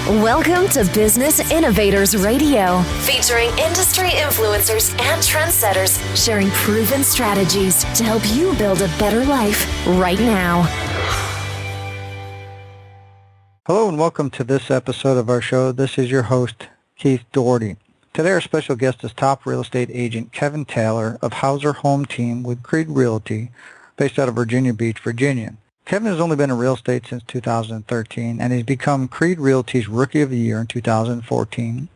Welcome to Business Innovators Radio, featuring industry influencers and trendsetters sharing proven strategies to help you build a better life right now. Hello and welcome to this episode of our show. This is your host, Keith Doherty. Today our special guest is top real estate agent Kevin Taylor of Hauser Home Team with Creed Realty, based out of Virginia Beach, Virginia. Kevin has only been in real estate since 2013, and he's become Creed Realty's Rookie of the Year in 2014,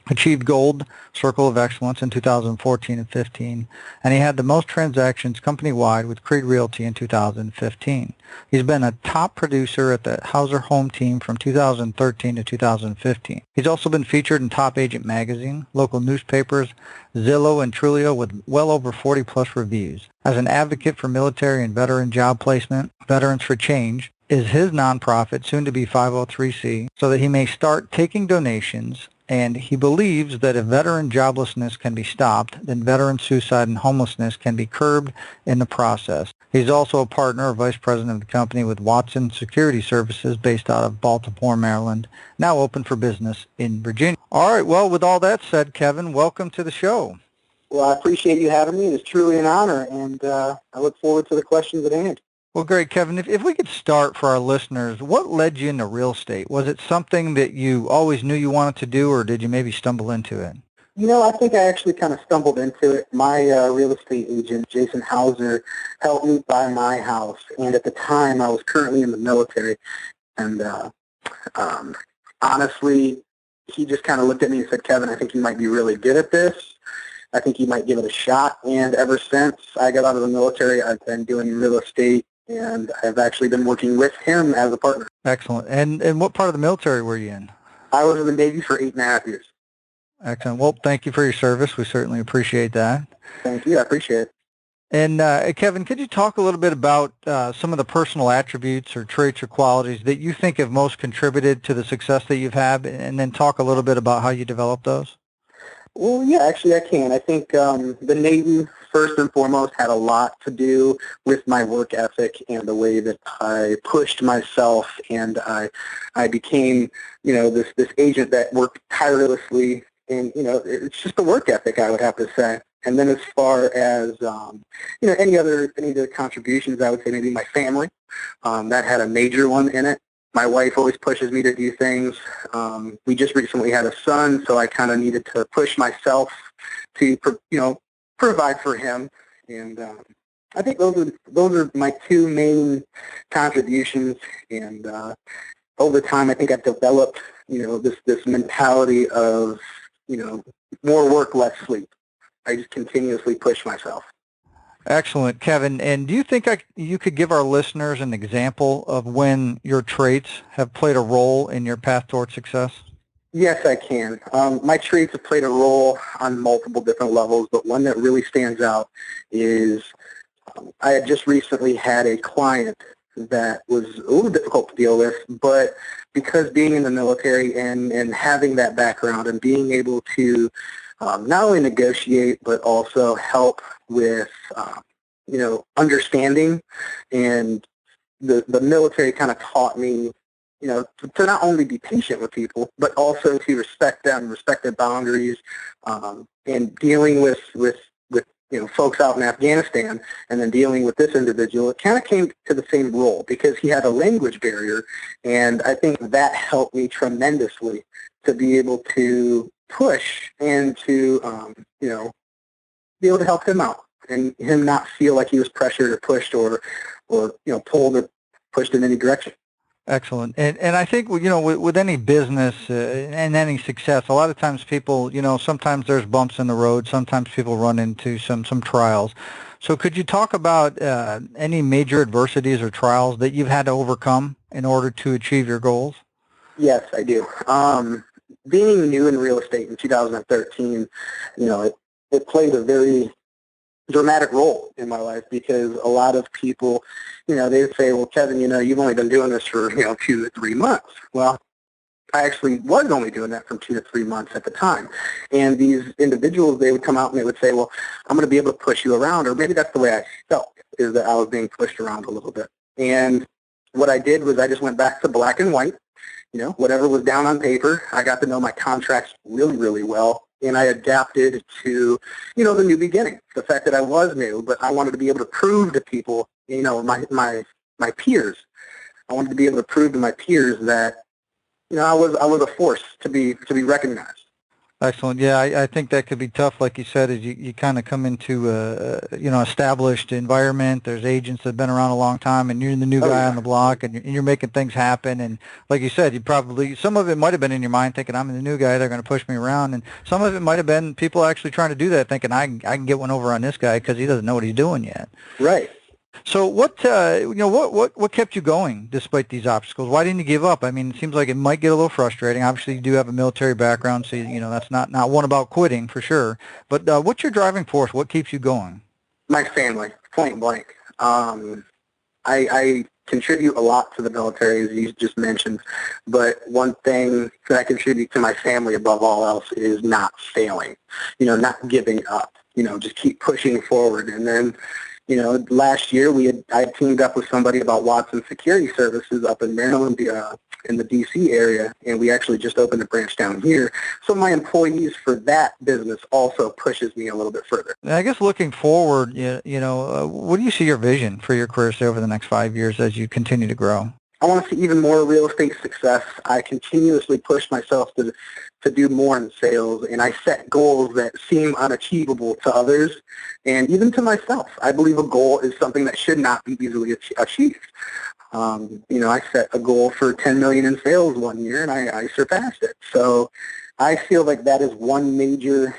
achieved Gold Circle of Excellence in 2014 and 15, and he had the most transactions company-wide with Creed Realty in 2015. He's been a top producer at the Hauser Home Team from 2013 to 2015. He's also been featured in Top Agent Magazine, local newspapers, Zillow, and Trulio with well over 40-plus reviews. As an advocate for military and veteran job placement, Veterans for Change is his nonprofit, soon to be 503c, so that he may start taking donations. And he believes that if veteran joblessness can be stopped, then veteran suicide and homelessness can be curbed in the process. He's also a partner or vice president of the company with Watson Security Services based out of Baltimore, Maryland, now open for business in Virginia. All right, well, with all that said, Kevin, welcome to the show. Well, I appreciate you having me. It's truly an honor, and I look forward to the questions at hand. Well, great, Kevin. If we could start for our listeners, what led you into real estate? Was it something that you always knew you wanted to do, or did you maybe stumble into it? You know, I think I actually kind of stumbled into it. My real estate agent, Jason Hauser, helped me buy my house, and at the time I was currently in the military, and honestly, he just kind of looked at me and said, Kevin, I think you might be really good at this. I think you might give it a shot, and ever since I got out of the military, I've been doing real estate, and I've actually been working with him as a partner. Excellent. And what part of the military were you in? I was in the Navy for 8.5 years. Excellent. Well, thank you for your service. We certainly appreciate that. Thank you. I appreciate it. And Kevin, could you talk a little bit about some of the personal attributes or traits or qualities that you think have most contributed to the success that you've had, and then talk a little bit about how you developed those? Well, yeah, actually I can. I think the Navy, first and foremost, had a lot to do with my work ethic and the way that I pushed myself, and I became, this agent that worked tirelessly, and, it's just the work ethic, I would have to say. And then as far as, any of the contributions, I would say maybe my family, that had a major one in it. My wife always pushes me to do things. We just recently had a son, so I kind of needed to push myself to, provide for him. And I think those are my two main contributions. And over time, I think I've developed, this mentality of, more work, less sleep. I just continuously push myself. Excellent, Kevin. And do you think you could give our listeners an example of when your traits have played a role in your path toward success? Yes, I can. My traits have played a role on multiple different levels, but one that really stands out is I had just recently had a client that was a little difficult to deal with, but because being in the military and having that background and being able to not only negotiate, but also help with, understanding. And the military kind of taught me, to not only be patient with people, but also to respect them, respect their boundaries, and dealing with folks out in Afghanistan, and then dealing with this individual, it kind of came to the same role because he had a language barrier, and I think that helped me tremendously to be able to push and to, be able to help him out and him not feel like he was pressured or pushed or pulled or pushed in any direction. Excellent. And I think, with any business and any success, a lot of times people, sometimes there's bumps in the road. Sometimes people run into some trials. So could you talk about any major adversities or trials that you've had to overcome in order to achieve your goals? Yes, I do. Being new in real estate in 2013, it played a very dramatic role in my life because a lot of people, they would say, well, Kevin, you've only been doing this for, 2 to 3 months. Well, I actually was only doing that from 2 to 3 months at the time. And these individuals, they would come out and they would say, well, I'm going to be able to push you around, or maybe that's the way I felt, is that I was being pushed around a little bit. And what I did was I just went back to black and white, whatever was down on paper, I got to know my contracts really, really well. And I adapted to, the new beginning, the fact that I was new, but I wanted to be able to prove to people, my peers. I wanted to be able to prove to my peers that, I was a force to be recognized. Excellent. Yeah, I think that could be tough, like you said, as you kind of come into established environment. There's agents that have been around a long time, and you're the new guy on the block, and you're making things happen. And like you said, some of it might have been in your mind thinking, I'm the new guy, they're going to push me around. And some of it might have been people actually trying to do that, thinking, I can get one over on this guy because he doesn't know what he's doing yet. Right. So what kept you going despite these obstacles? Why didn't you give up? I mean, it seems like it might get a little frustrating. Obviously, you do have a military background, so that's not one about quitting for sure. But what's your driving force? What keeps you going? My family, point blank. I contribute a lot to the military, as you just mentioned. But one thing that I contribute to my family above all else is not failing. Not giving up. Just keep pushing forward, and then. Last year I teamed up with somebody about Watson Security Services up in Maryland, in the D.C. area, and we actually just opened a branch down here. So my employees for that business also pushes me a little bit further. I guess looking forward, what do you see your vision for your career, say, over the next 5 years as you continue to grow? I want to see even more real estate success. I continuously push myself to do more in sales, and I set goals that seem unachievable to others and even to myself. I believe a goal is something that should not be easily achieved. I set a goal for $10 million in sales one year, and I surpassed it. So I feel like that is one major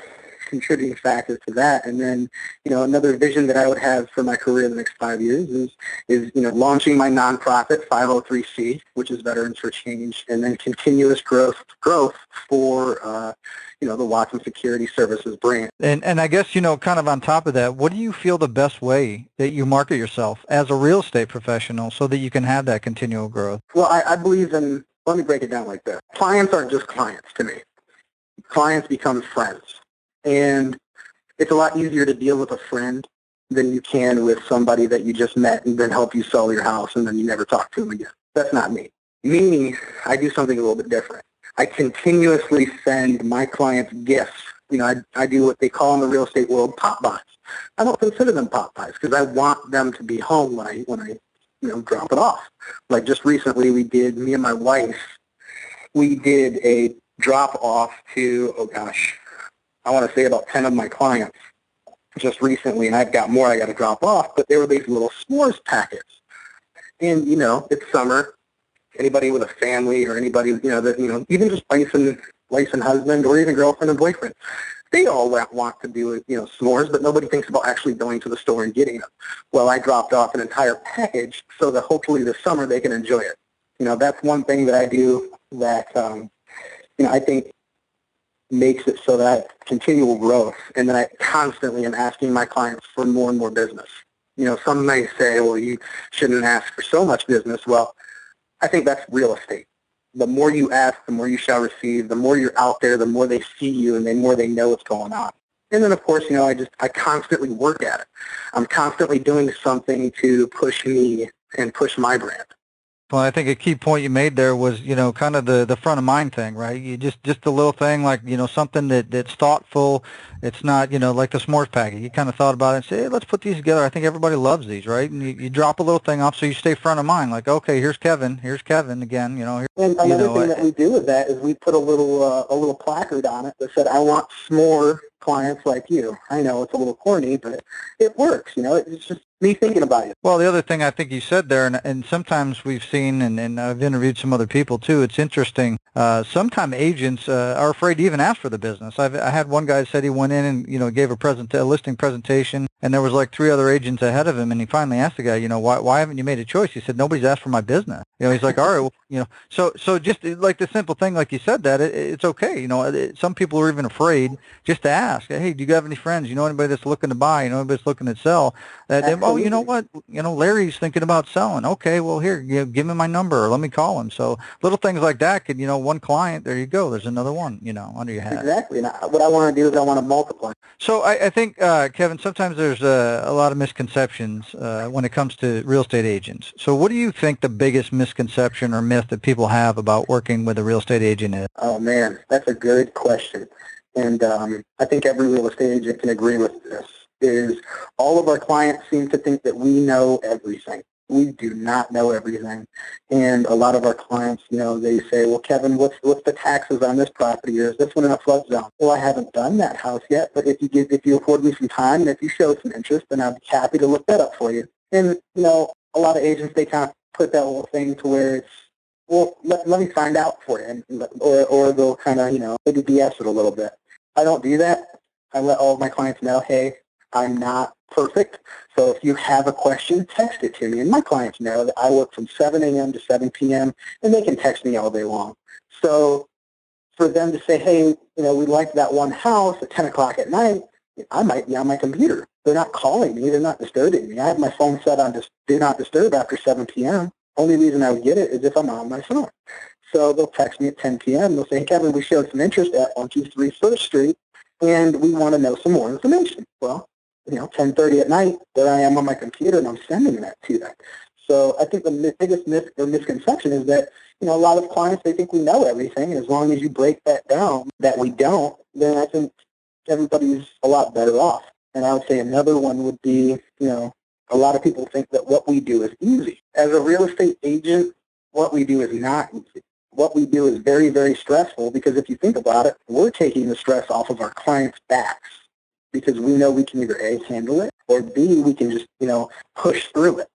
contributing factor to that. And then, another vision that I would have for my career in the next 5 years is launching my nonprofit 503c, which is Veterans for Change, and then continuous growth for, the Watson Security Services brand. And I guess, kind of on top of that, what do you feel the best way that you market yourself as a real estate professional so that you can have that continual growth? Well, I believe in, let me break it down like this. Clients aren't just clients to me. Clients become friends. And it's a lot easier to deal with a friend than you can with somebody that you just met and then help you sell your house and then you never talk to them again. That's not me. Me, I do something a little bit different. I continuously send my clients gifts. I do what they call in the real estate world pop buys. I don't consider them pop buys because I want them to be home when I drop it off. Like just recently me and my wife, we did a drop off to, I want to say about 10 of my clients just recently, and I've got more I got to drop off, but they were these little s'mores packets. And, it's summer. Anybody with a family or anybody, even just wife and husband or even girlfriend and boyfriend, they all want to do, s'mores, but nobody thinks about actually going to the store and getting them. Well, I dropped off an entire package so that hopefully this summer they can enjoy it. That's one thing that I do that, I think makes it so that continual growth, and then I constantly am asking my clients for more and more business. Some may say, well, you shouldn't ask for so much business. Well, I think that's real estate. The more you ask, the more you shall receive. The more you're out there, the more they see you, and the more they know what's going on. And then, of course, I constantly work at it. I'm constantly doing something to push me and push my brand. Well, I think a key point you made there was, kind of the front of mind thing, right? You just a little thing like, something that's thoughtful. It's not, like the s'mores packet. You kind of thought about it and say, hey, let's put these together. I think everybody loves these, right? And you drop a little thing off so you stay front of mind. Like, okay, here's Kevin again, And another thing that we do with that is we put a little placard on it that said, I want s'more clients like you. I know it's a little corny, but it works, it's just me thinking about it. Well, the other thing I think you said there, and sometimes we've seen, and I've interviewed some other people too, it's interesting. Sometimes agents are afraid to even ask for the business. I had one guy said he went in and gave a listing presentation, and there was like 3 other agents ahead of him, and he finally asked the guy, why haven't you made a choice? He said, nobody's asked for my business. He's like, all right, well, so just like the simple thing, like you said, that it's okay. Some people are even afraid just to ask, hey, do you have any friends? Anybody that's looking to buy? Anybody that's looking to sell? oh, you know what, Larry's thinking about selling. Okay, well, here, give me my number or let me call him. So little things like that could, one client, there you go. There's another one, under your hat. Exactly. And what I want to do is I want to multiply. So I think, Kevin, sometimes there's a lot of misconceptions when it comes to real estate agents. So what do you think the biggest misconception or myth that people have about working with a real estate agent is? Oh, man, that's a good question. And I think every real estate agent can agree with this, is all of our clients seem to think that we know everything. We do not know everything. And a lot of our clients, they say, well, Kevin, what's the taxes on this property, or is this one in a flood zone? Well, I haven't done that house yet, but if you afford me some time and if you show some interest, then I'd be happy to look that up for you. And, a lot of agents, they kind of put that little thing to where it's, well, let me find out for you, or they'll kind of, maybe BS it a little bit. I don't do that. I let all of my clients know, hey, I'm not perfect, so if you have a question, text it to me. And my clients know that I work from 7 a.m. to 7 p.m., and they can text me all day long. So for them to say, hey, we like that one house at 10 o'clock at night, I might be on my computer. They're not calling me. They're not disturbing me. I have my phone set on Do Not Disturb after 7 p.m. Only reason I would get it is if I'm on my phone. So they'll text me at 10 p.m. They'll say, hey, Kevin, we showed some interest at 123 First Street, and we want to know some more information. Well, 10:30 at night, there I am on my computer, and I'm sending that to them. So I think the biggest myth or misconception is that, a lot of clients, they think we know everything, and as long as you break that down, that we don't, then I think everybody's a lot better off. And I would say another one would be, a lot of people think that what we do is easy. As a real estate agent, what we do is not easy. What we do is very, very stressful, because if you think about it, we're taking the stress off of our clients' backs because we know we can either A, handle it, or B, we can just, push through it.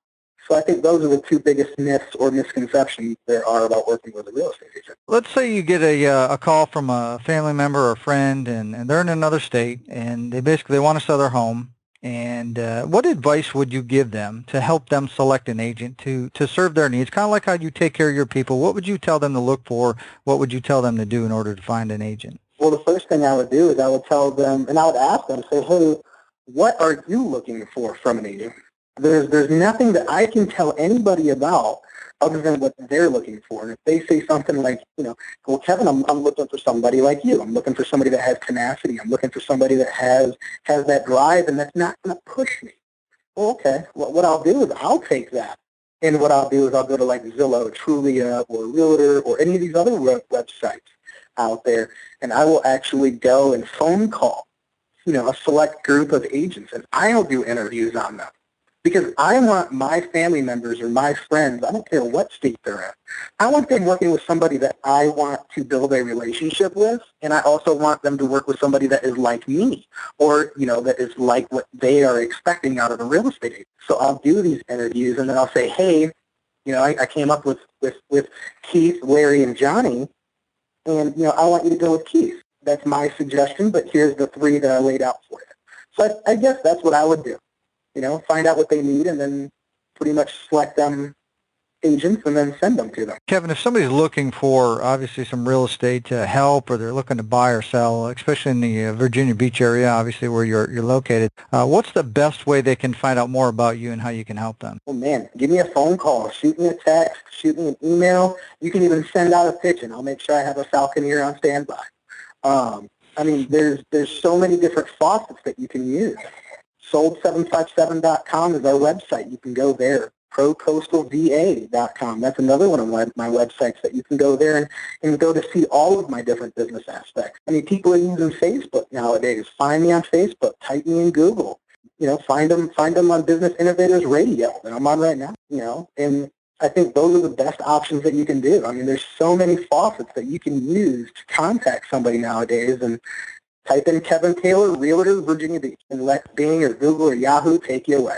So I think those are the two biggest myths or misconceptions there are about working with a real estate agent. Let's say you get a call from a family member or a friend, and they're in another state, and they want to sell their home. And what advice would you give them to help them select an agent to serve their needs? Kind of like how you take care of your people. What would you tell them to look for? What would you tell them to do in order to find an agent? Well, the first thing I would do is I would tell them, and I would ask them, say, hey, what are you looking for from an agent? There's nothing that I can tell anybody about other than what they're looking for. And if they say something like, well, Kevin, I'm looking for somebody like you. I'm looking for somebody that has tenacity. I'm looking for somebody that has that drive and that's not going to push me. Well, okay. Well, what I'll do is I'll take that. And what I'll do is I'll go to like Zillow, Trulia, or Realtor, or any of these other websites out there, and I will actually go and phone call, a select group of agents, and I'll do interviews on them. Because I want my family members or my friends, I don't care what state they're in, I want them working with somebody that I want to build a relationship with, and I also want them to work with somebody that is like me, or, that is like what they are expecting out of a real estate agent. So I'll do these interviews, and then I'll say, hey, I came up with Keith, Larry, and Johnny, and, I want you to go with Keith. That's my suggestion, but here's the 3 that I laid out for you. So I guess that's what I would do. Find out what they need and then pretty much select them agents and then send them to them. Kevin, if somebody's looking for obviously some real estate help, or they're looking to buy or sell, especially in the Virginia Beach area, obviously where you're located, what's the best way they can find out more about you and how you can help them? Well, man, give me a phone call, shoot me a text, shoot me an email. You can even send out a pitch, and I'll make sure I have a Falconeer on standby. There's so many different faucets that you can use. Sold757.com is our website. You can go there. ProCoastalVA.com. That's another one of my websites that you can go there and go to see all of my different business aspects. People are using Facebook nowadays. Find me on Facebook. Type me in Google. Find them on Business Innovators Radio that I'm on right now. And I think those are the best options that you can do. There's so many faucets that you can use to contact somebody nowadays, and type in Kevin Taylor, Realtor, Virginia Beach, and let Bing or Google or Yahoo take you away.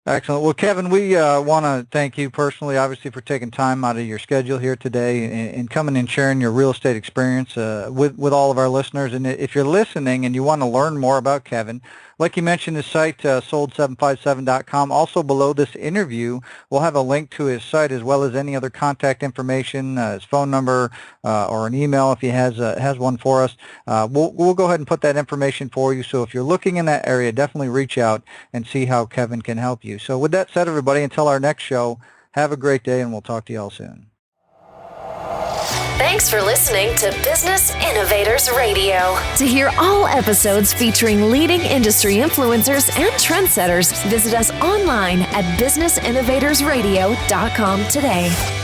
Excellent. Well, Kevin, we want to thank you personally, obviously, for taking time out of your schedule here today and coming and sharing your real estate experience with all of our listeners. And if you're listening and you want to learn more about Kevin, like you mentioned, his site, sold757.com. Also below this interview, we'll have a link to his site as well as any other contact information, his phone number, or an email if he has one for us. We'll go ahead and put that information for you. So if you're looking in that area, definitely reach out and see how Kevin can help you. you. So with that said, everybody, until our next show, have a great day, and we'll talk to you all soon. Thanks for listening to Business Innovators Radio. To hear all episodes featuring leading industry influencers and trendsetters, visit us online at businessinnovatorsradio.com today.